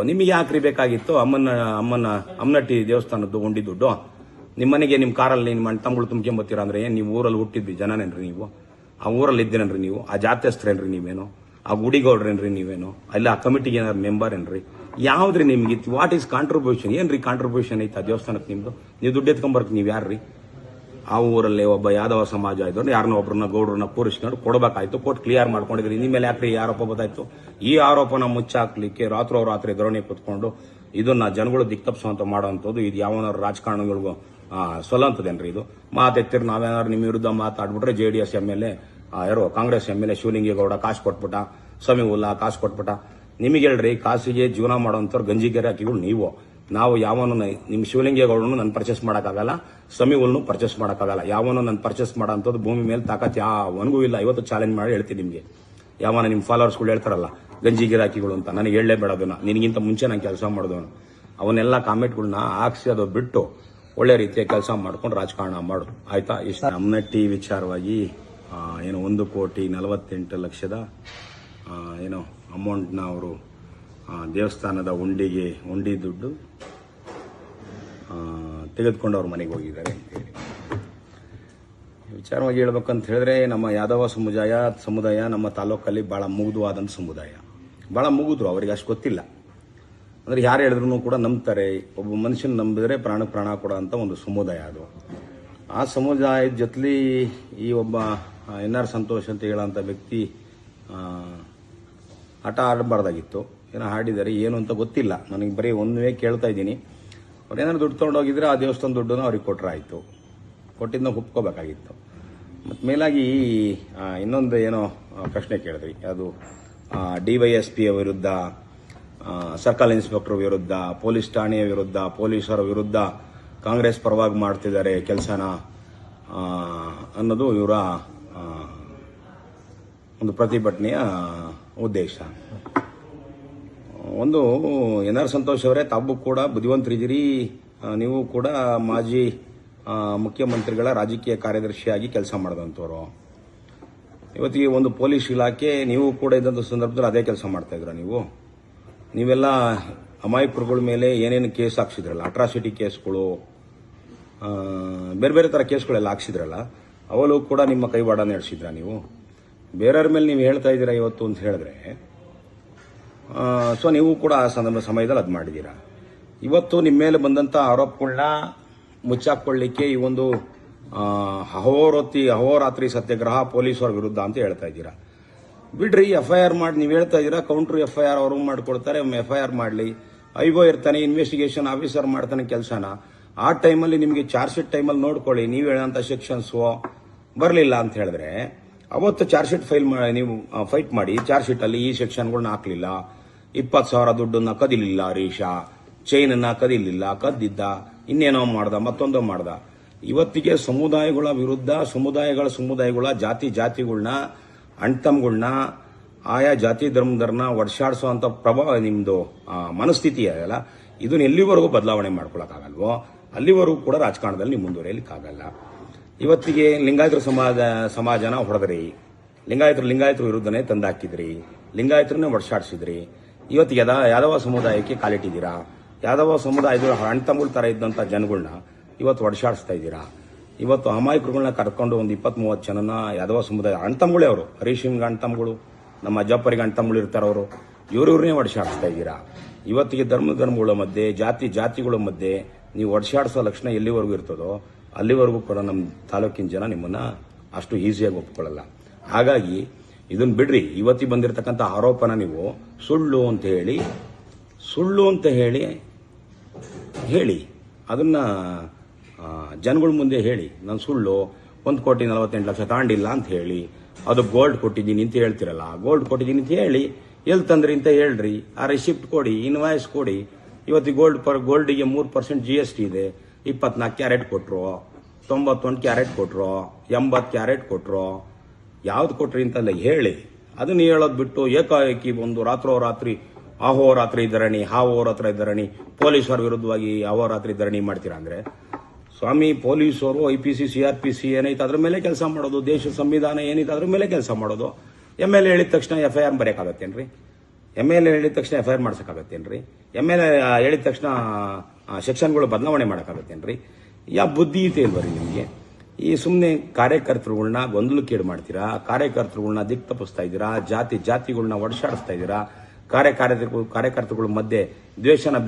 ನಿಮಗೆ ಯಾಕ್ರಿ ಬೇಕಾಗಿತ್ತು ಅಮ್ಮನಟ್ಟಿ ದೇವಸ್ಥಾನದ್ದು ಉಂಡಿ ದುಡ್ಡು? ನಿಮ್ಮ ಮನೆಗೆ ನಿಮ್ಮ ಕಾರಲ್ಲಿ ನಿಮ್ಮ ಅಣ್ಣ ತಮ್ಮಗಳು ತುಂಬ್ಕೊಂಬತ್ತೀರ ಅಂದ್ರೆ ಏನು ನೀವು ಊರಲ್ಲಿ ಹುಟ್ಟಿದ್ವಿ ಜನನೇನ್ರಿ ನೀವು? ಆ ಊರಲ್ಲಿ ಇದ್ದೀರೇನ್ರಿ ನೀವು? ಆ ಜಾತ್ಯಸ್ತ್ರೇನ್ರಿ ನೀವೇನು? ಆ ಗುಡಿಗೌಡ್ರೇನ್ರಿ ನೀವೇನು? ಅಲ್ಲಿ ಆ ಕಮಿಟಿಗೆ ಏನಾದ್ರು ಮೆಂಬರ್ ಏನ್ರಿ? ಯಾವ್ದ್ರಿ ನಿಮ್ಗೆ ವಾಟ್ ಈಸ್ ಕಾಂಟ್ರಿಬ್ಯೂಷನ್? ಏನ್ರಿ ಕಾಂಟ್ರಿಬ್ಯೂಷನ್ ಐತೆ ಆ ದೇವಸ್ಥಾನಕ್ಕೆ ನಿಮ್ದು? ನೀವು ದುಡ್ಡು ಎತ್ಕೊಂಬರ್ಕ್ ನೀವು ಯಾರ್ರಿ? ಆ ಊರಲ್ಲಿ ಒಬ್ಬ ಯಾದವ ಸಮಾಜ ಇದ್ದವ್ರು ಯಾರನ್ನ ಒಬ್ಬರನ್ನ ಗೌಡ್ರನ್ನ ಕೂರಿಸ್ಕೊಂಡು ಕೊಡಬೇಕಾಯ್ತು, ಕೊಟ್ಟು ಕ್ಲಿಯರ್ ಮಾಡ್ಕೊಂಡಿದ್ರಿ. ನಿಮ್ಮ ಮೇಲೆ ಯಾಕ್ರಿ ಆರೋಪ ಬತ್ತಾಯ್ತು? ಈ ಆರೋಪನ ಮುಚ್ಚಾಕ್ಲಿಕ್ಕೆ ರಾತ್ರಿ ಧೋರಣೆ ಕುತ್ಕೊಂಡು ಇದನ್ನ ಜನಗಳು ದಿಕ್ತಪ್ಸುವಂತ ಮಾಡೋಂಥದ್ದು ಇದು ಯಾವನಾರು ರಾಜಕಾರಣಿಗಳಿಗೂ ಸೊಲ್ಲಂತದೇನ್ರಿ? ಇದು ಮಾತೆತ್ತಿರ್ ನಾವೇನಾದ್ರು ನಿಮ್ಮ ವಿರುದ್ಧ ಮಾತಾಡ್ಬಿಟ್ರೆ JDS MLA ಯಾರೋ ಕಾಂಗ್ರೆಸ್ MLA ಶಿವಲಿಂಗೇಗೌಡ ಕಾಸು ಕೊಟ್ಬಿಟ್ಟ, ಸಮೀವುಲ್ಲಾ ಕಾಸು ಕೊಟ್ಬಿಟ್ಟ. ನಿಮಗೆ ಹೇಳ್ರಿ, ಕಾಸಿಗೆ ಜೀವನ ಮಾಡೋಂಥವ್ರು ಗಂಜಿಗೆರೆ ಹಾಕಿಗಳು ನೀವು. ನಾವು ಯಾವನು ನಿಮ್ಮ ಶಿವಲಿಂಗೇಗೌಡನು ನಾನು ಪರ್ಚೇಸ್ ಮಾಡೋಕ್ಕಾಗಲ್ಲ, ಸಮೀವುಲ್ನು ಪರ್ಚೇಸ್ ಮಾಡೋಕ್ಕಾಗಲ್ಲ. ಯಾವನು ನಾನು ಪರ್ಚೇಸ್ ಮಾಡೋಂಥದ್ದು ಭೂಮಿ ಮೇಲೆ ತಾಕತ್ ಯಾವನಿಗೂ ಇಲ್ಲ. ಇವತ್ತು ಚಾಲೆಂಜ್ ಮಾಡಿ ಹೇಳ್ತೀನಿ ನಿಮಗೆ. ಯಾವನ ನಿಮ್ಮ ಫಾಲೋವರ್ಸ್ಗಳು ಹೇಳ್ತಾರಲ್ಲ ಗಂಜಿ ಗಿರಾಕಿಗಳು ಅಂತ, ನನಗೆ ಹೇಳಲೇ ಬೇಡದನ್ನ. ನಿನಗಿಂತ ಮುಂಚೆ ನಾನು ಕೆಲಸ ಮಾಡಿದವನು. ಅವನ್ನೆಲ್ಲ ಕಾಮೆಂಟ್ಗಳನ್ನ ಹಾಕ್ಸಿ ಅದು ಬಿಟ್ಟು ಒಳ್ಳೆ ರೀತಿಯ ಕೆಲಸ ಮಾಡ್ಕೊಂಡು ರಾಜಕಾರಣ ಮಾಡು, ಆಯ್ತಾ? ಇಷ್ಟು ಅಮ್ಮನಟ್ಟಿ ವಿಚಾರವಾಗಿ ಏನೋ 1,48,00,000 ಏನೋ ಅಮೌಂಟ್ನ ಅವರು ದೇವಸ್ಥಾನದ ಉಂಡಿ ದುಡ್ಡು ತೆಗೆದುಕೊಂಡು ಅವ್ರ ಮನೆಗೆ ಹೋಗಿದ್ದಾರೆ ಅಂತೇಳಿ ವಿಚಾರವಾಗಿ ಹೇಳ್ಬೇಕಂತ ಹೇಳಿದ್ರೆ, ನಮ್ಮ ಯಾದವ ಸಮುದಾಯ ನಮ್ಮ ತಾಲೂಕಲ್ಲಿ ಭಾಳ ಮುಗಿದುವಾದಂಥ ಸಮುದಾಯ. ಭಾಳ ಮುಗಿದ್ರು, ಅವರಿಗೆ ಅಷ್ಟು ಗೊತ್ತಿಲ್ಲ. ಅಂದರೆ ಯಾರು ಹೇಳಿದ್ರು ಕೂಡ ನಂಬ್ತಾರೆ. ಒಬ್ಬ ಮನುಷ್ಯನ ನಂಬಿದ್ರೆ ಪ್ರಾಣ ಕೊಡೋ ಅಂತ ಒಂದು ಸಮುದಾಯ ಅದು. ಆ ಸಮುದಾಯದ ಜೊತೆಲಿ ಈ ಒಬ್ಬ NR ಸಂತೋಷ್ ಅಂತ ಹೇಳೋಂಥ ವ್ಯಕ್ತಿ ಆಟ ಆಡಬಾರ್ದಾಗಿತ್ತು. ಏನೋ ಆಡಿದ್ದಾರೆ, ಏನು ಅಂತ ಗೊತ್ತಿಲ್ಲ ನನಗೆ. ಬರೀ ಒಂದೇ ಕೇಳ್ತಾ ಇದ್ದೀನಿ. ಅವ್ರು ಏನಾದ್ರು ದುಡ್ಡು ತೊಗೊಂಡೋಗಿದ್ರೆ ಆ ದೇವಸ್ಥಾನ ದುಡ್ಡನ್ನು ಅವ್ರಿಗೆ ಕೊಟ್ಟರೆ ಆಯಿತು. ಕೊಟ್ಟಿದ್ದನ್ನ ಒಪ್ಕೋಬೇಕಾಗಿತ್ತು. ಮತ್ತು ಮೇಲಾಗಿ ಇನ್ನೊಂದು ಏನೋ ಪ್ರಶ್ನೆ ಕೇಳಿದ್ರಿ, ಅದು DYSP ವಿರುದ್ಧ, ಸರ್ಕಲ್ ಇನ್ಸ್ಪೆಕ್ಟರ್ ವಿರುದ್ಧ, ಪೊಲೀಸ್ ಠಾಣೆಯ ವಿರುದ್ಧ, ಪೊಲೀಸರ ವಿರುದ್ಧ ಕಾಂಗ್ರೆಸ್ ಪರವಾಗಿ ಮಾಡ್ತಿದ್ದಾರೆ ಕೆಲಸನ ಅನ್ನೋದು ಇವರ ಒಂದು ಪ್ರತಿಭಟನೆಯ ಉದ್ದೇಶ. ಒಂದು NR ಸಂತೋಷ್ ಅವರೇ, ತಾವು ಕೂಡ ಬುದ್ಧಿವಂತರಿದ್ದೀರಿ. ನೀವು ಕೂಡ ಮಾಜಿ ಮುಖ್ಯಮಂತ್ರಿಗಳ ರಾಜಕೀಯ ಕಾರ್ಯದರ್ಶಿಯಾಗಿ ಕೆಲಸ ಮಾಡಿದಂಥವ್ರು. ಇವತ್ತಿಗೆ ಒಂದು ಪೊಲೀಸ್ ಇಲಾಖೆ, ನೀವು ಕೂಡ ಇದ್ದಂಥ ಸಂದರ್ಭದಲ್ಲಿ ಅದೇ ಕೆಲಸ ಮಾಡ್ತಾ ಇದ್ರ ನೀವೆಲ್ಲ ಅಮಾಯಕರುಗಳ ಮೇಲೆ ಏನೇನು ಕೇಸ್ ಹಾಕ್ಸಿದ್ರಲ್ಲ, ಅಟ್ರಾಸಿಟಿ ಕೇಸ್ಗಳು, ಬೇರೆ ಬೇರೆ ಥರ ಕೇಸ್ಗಳೆಲ್ಲ ಹಾಕ್ಸಿದ್ರಲ್ಲ, ಅವಳು ಕೂಡ ನಿಮ್ಮ ಕೈವಾಡ ನಡೆಸಿದ್ರ ನೀವು? ಬೇರೆಯವ್ರ ಮೇಲೆ ನೀವು ಹೇಳ್ತಾ ಇದ್ದೀರಾ ಇವತ್ತು ಅಂತ ಹೇಳಿದ್ರೆ, ಸೊ ನೀವು ಕೂಡ ಆ ಸಮಯದಲ್ಲಿ ಅದು ಮಾಡಿದ್ದೀರಾ. ಇವತ್ತು ನಿಮ್ಮ ಮೇಲೆ ಬಂದಂಥ ಆರೋಪಗಳನ್ನ ಮುಚ್ಚಾಕೊಳ್ಳಿಕ್ಕೆ ಈ ಒಂದು ಅಹೋರಾತ್ರಿ ಸತ್ಯಾಗ್ರಹ ಪೊಲೀಸರ ವಿರುದ್ಧ ಅಂತ ಹೇಳ್ತಾ ಇದ್ದೀರಾ. ಬಿಡ್ರಿ, FIR ಮಾಡಿ. ನೀವು ಹೇಳ್ತಾ ಇದ್ದೀರಾ ಕೌಂಟ್ರ್ FIR ಅವರು ಮಾಡ್ಕೊಡ್ತಾರೆ, FIR ಮಾಡಲಿ. ಐಗೋ ಇರ್ತಾನೆ, ಇನ್ವೆಸ್ಟಿಗೇಷನ್ ಆಫೀಸರ್ ಮಾಡ್ತಾನೆ ಕೆಲಸನ. ಆ ಟೈಮಲ್ಲಿ ನಿಮಗೆ ಚಾರ್ಜ್ ಶೀಟ್ ಟೈಮಲ್ಲಿ ನೋಡ್ಕೊಳ್ಳಿ. ನೀವು ಹೇಳೋಂಥ ಸೆಕ್ಷನ್ಸು ಬರಲಿಲ್ಲ ಅಂತ ಹೇಳಿದ್ರೆ ಅವತ್ತು ಚಾರ್ಜ್ ಶೀಟ್ ನೀವು ಫೈಟ್ ಮಾಡಿ. ಚಾರ್ಜ್ ಶೀಟಲ್ಲಿ ಈ ಸೆಕ್ಷನ್ಗಳನ್ನ ಹಾಕಲಿಲ್ಲ, 20,000 ದುಡ್ಡನ್ನ ಕದಿಲಿಲ್ಲ, ಹರೀಶ ಚೈನನ್ನ ಕದಿಲಿಲ್ಲ, ಕದ್ದಿದ್ದ, ಇನ್ನೇನೋ ಮಾಡ್ದ, ಮತ್ತೊಂದೋ ಮಾಡ್ದ. ಇವತ್ತಿಗೆ ಸಮುದಾಯಗಳ ವಿರುದ್ಧ ಸಮುದಾಯಗಳ ಜಾತಿಗಳನ್ನ ಅಣ್ತಮ್ಗಳನ್ನ ಆಯಾ ಜಾತಿ ಧರ್ಮದರ್ನ ಒಡ್ಸಾಡಿಸುವಂತ ಪ್ರಭಾವ ನಿಮ್ದು ಮನಸ್ಥಿತಿ ಅದಲ್ಲ, ಇದನ್ನ ಎಲ್ಲಿವರೆಗೂ ಬದಲಾವಣೆ ಮಾಡ್ಕೊಳಕ್ಕಾಗಲ್ವೋ ಅಲ್ಲಿವರೆಗೂ ಕೂಡ ರಾಜಕಾರಣದಲ್ಲಿ ನೀವು ಮುಂದುವರಿಯಲಿಕ್ಕಾಗಲ್ಲ. ಇವತ್ತಿಗೆ ಲಿಂಗಾಯತರ ಸಮಾಜನ ಹೊಡೆದ್ರಿ, ಲಿಂಗಾಯತರ ವಿರುದ್ಧನೇ ತಂದಾಕಿದ್ರಿ, ಲಿಂಗಾಯತರನ್ನೇ ಒಡ್ಸಾಡಿಸಿದ್ರಿ. ಇವತ್ತಿಗೆ ಯಾದವ ಸಮುದಾಯಕ್ಕೆ ಕಾಲಿಟ್ಟಿದ್ದೀರಾ. ಯಾದವ ಸಮುದಾಯದ ಅಣ್ತಮ್ಗಳ ತರ ಇದ್ದಂತ ಜನಗಳನ್ನ ಇವತ್ತು ಒಡ್ಸಾಡಿಸ್ತಾ ಇದ್ದೀರಾ. ಇವತ್ತು ಅಮಾಯಕರುಗಳನ್ನ ಕರ್ಕೊಂಡು ಒಂದು 20-30 ಜನನ ಯಾದವ ಸಮುದಾಯ ಅಣ್ತಮ್ಗಳೇ ಅವರು, ಹರೀಶಿಂಗ್ ಅಣ್ತಮ್ಗಳು, ನಮ್ಮ ಅಜ್ಜಪ್ಪರಿಗೆ ಅಣ್ತಮ್ಗಳು ಇರ್ತಾರವರು, ಇವ್ರನ್ನೇ ಒಡ್ಸಾಡಿಸ್ತಾ ಇದ್ದೀರಾ. ಇವತ್ತಿಗೆ ಧರ್ಮಗಳ ಮಧ್ಯೆ, ಜಾತಿಗಳ ಮಧ್ಯೆ ನೀವು ಒಡ್ಸಾಡಿಸೋ ಲಕ್ಷಣ ಎಲ್ಲಿವರೆಗೂ ಇರ್ತದೋ ಅಲ್ಲಿವರೆಗೂ ಕೂಡ ನಮ್ಮ ತಾಲೂಕಿನ ಜನ ನಿಮ್ಮನ್ನ ಅಷ್ಟು ಈಸಿಯಾಗಿ ಒಪ್ಕೊಳ್ಳಲ್ಲ. ಹಾಗಾಗಿ ಇದನ್ನ ಬಿಡ್ರಿ. ಇವತ್ತಿಗೆ ಬಂದಿರತಕ್ಕಂಥ ಆರೋಪನ ನೀವು ಸುಳ್ಳು ಅಂತ ಹೇಳಿ ಅದನ್ನ ಜನಗಳ ಮುಂದೆ ಹೇಳಿ. ನಾನು ಸುಳ್ಳು 1,48,00,000 ತಾಂಡಿಲ್ಲ ಅಂತ ಹೇಳಿ, ಅದು ಗೋಲ್ಡ್ ಕೊಟ್ಟಿದ್ದೀನಿ ಅಂತ ಹೇಳ್ತಿರಲ್ಲ, ಗೋಲ್ಡ್ ಕೊಟ್ಟಿದ್ದೀನಿ ಅಂತ ಹೇಳಿ, ಎಲ್ಲಿ ತಂದ್ರಿ ಅಂತ ಹೇಳ್ರಿ. ಆ ರೆಸಿಪ್ಟ್ ಕೊಡಿ, ಇನ್ವಾಯ್ಸ್ ಕೊಡಿ. ಇವತ್ತು ಗೋಲ್ಡಿಗೆ 3% GST ಇದೆ. 24 ಕ್ಯಾರೆಟ್ ಕೊಟ್ರು, 91 ಕ್ಯಾರೆಟ್ ಕೊಟ್ರು, 80 ಕ್ಯಾರೆಟ್ ಕೊಟ್ರು, ಯಾವ್ದು ಕೊಟ್ರಿ ಅಂತಲ್ಲ ಹೇಳಿ. ಅದನ್ನ ಹೇಳೋದು ಬಿಟ್ಟು ಏಕಾಏಕಿ ಒಂದು ರಾತ್ರಿ ಅಹೋರಾತ್ರಿ ಧರಣಿ, ಧರಣಿ, ಪೊಲೀಸರ ವಿರುದ್ಧವಾಗಿ ಅಹೋರಾತ್ರಿ ಧರಣಿ ಮಾಡ್ತೀರಾ ಅಂದ್ರೆ, ಸ್ವಾಮಿ ಪೊಲೀಸರು IPC CRPC ಏನೈತೆ ಅದ್ರ ಮೇಲೆ ಕೆಲಸ ಮಾಡೋದು, ದೇಶ ಸಂವಿಧಾನ ಏನೈತೆ ಅದ್ರ ಮೇಲೆ ಕೆಲಸ ಮಾಡೋದು. MLA ಹೇಳಿದ ತಕ್ಷಣ FIR ಬರೆಯಕ್ಕಾಗತ್ತೇನ್ರಿ? MLA ಹೇಳಿದ ತಕ್ಷಣ FIR ಮಾಡ್ಸೋಕ್ಕಾಗತ್ತೇನ್ರಿ? MLA ಹೇಳಿದ ತಕ್ಷಣ ಸೆಕ್ಷನ್ಗಳು ಬದಲಾವಣೆ ಮಾಡೋಕ್ಕಾಗತ್ತೇನ್ರಿ? ಯಾವ ಬುದ್ಧಿ ಇದೆ ಇಲ್ವರಿ ನಿಮಗೆ? ಈ ಸುಮ್ಮನೆ ಕಾರ್ಯಕರ್ತರುಗಳನ್ನ ಗೊಂದಲಕ್ಕೀಡು ಮಾಡ್ತೀರಾ, ಕಾರ್ಯಕರ್ತರುಗಳನ್ನ ದಿಕ್ ತಪ್ಪಿಸ್ತಾ ಇದ್ದೀರಾ, ಜಾತಿಗಳನ್ನ ಒಡಸಾಡಿಸ್ತಾ ಇದ್ದೀರಾ, ಕಾರ್ಯಕರ್ತರುಗಳ ಮಧ್ಯೆ ದ್ವೇಷದ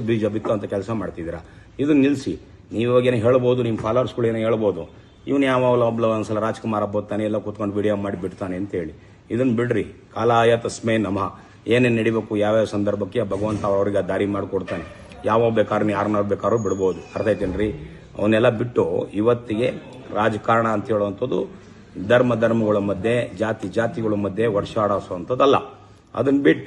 ಬೀಜ ಬಿತ್ತೋ ಅಂತ ಕೆಲಸ ಮಾಡ್ತಿದ್ದೀರಾ. ಇದನ್ನ ನಿಲ್ಲಿಸಿ. ನೀವು ಇವಾಗೇನು ಹೇಳ್ಬೋದು, ನಿಮ್ಮ ಫಾಲೋವರ್ಸ್ಗಳು ಏನೋ ಹೇಳ್ಬೋದು, ಇವನು ಒಬ್ಬ ಒಂದ್ಸಲ ರಾಜ್ಕುಮಾರ್ ಹಬ್ಬತ್ತಾನೆ ಎಲ್ಲ ಕೂತ್ಕೊಂಡು ವಿಡಿಯೋ ಮಾಡಿ ಬಿಡ್ತಾನೆ ಅಂತ ಹೇಳಿ. ಇದನ್ನ ಬಿಡ್ರಿ. ಕಾಲಾಯ ತಸ್ಮೈ ನಮಃ. ಏನೇನು ನಡಿಬೇಕು, ಯಾವ್ಯಾವ ಸಂದರ್ಭಕ್ಕೆ ಭಗವಂತ ಅವ್ರಿಗೆ ದಾರಿ ಮಾಡಿಕೊಡ್ತಾನೆ. ಯಾವ ಬೇಕಾದ್ರೂ ಯಾರನ್ನ ಬೇಕಾದ್ರೂ ಬಿಡ್ಬೋದು. ಅರ್ಥ ಐತೇನ್ರಿ? ಅವನ್ನೆಲ್ಲ ಬಿಟ್ಟು ಇವತ್ತಿಗೆ ರಾಜಕಾರಣ ಅಂತ ಹೇಳುವಂಥದ್ದು ಧರ್ಮಗಳ ಮಧ್ಯೆ ಜಾತಿಗಳ ಮಧ್ಯೆ ವರ್ಷಾಡಿಸುವಂಥದ್ದಲ್ಲ. ಅದನ್ನ ಬಿಟ್ಟು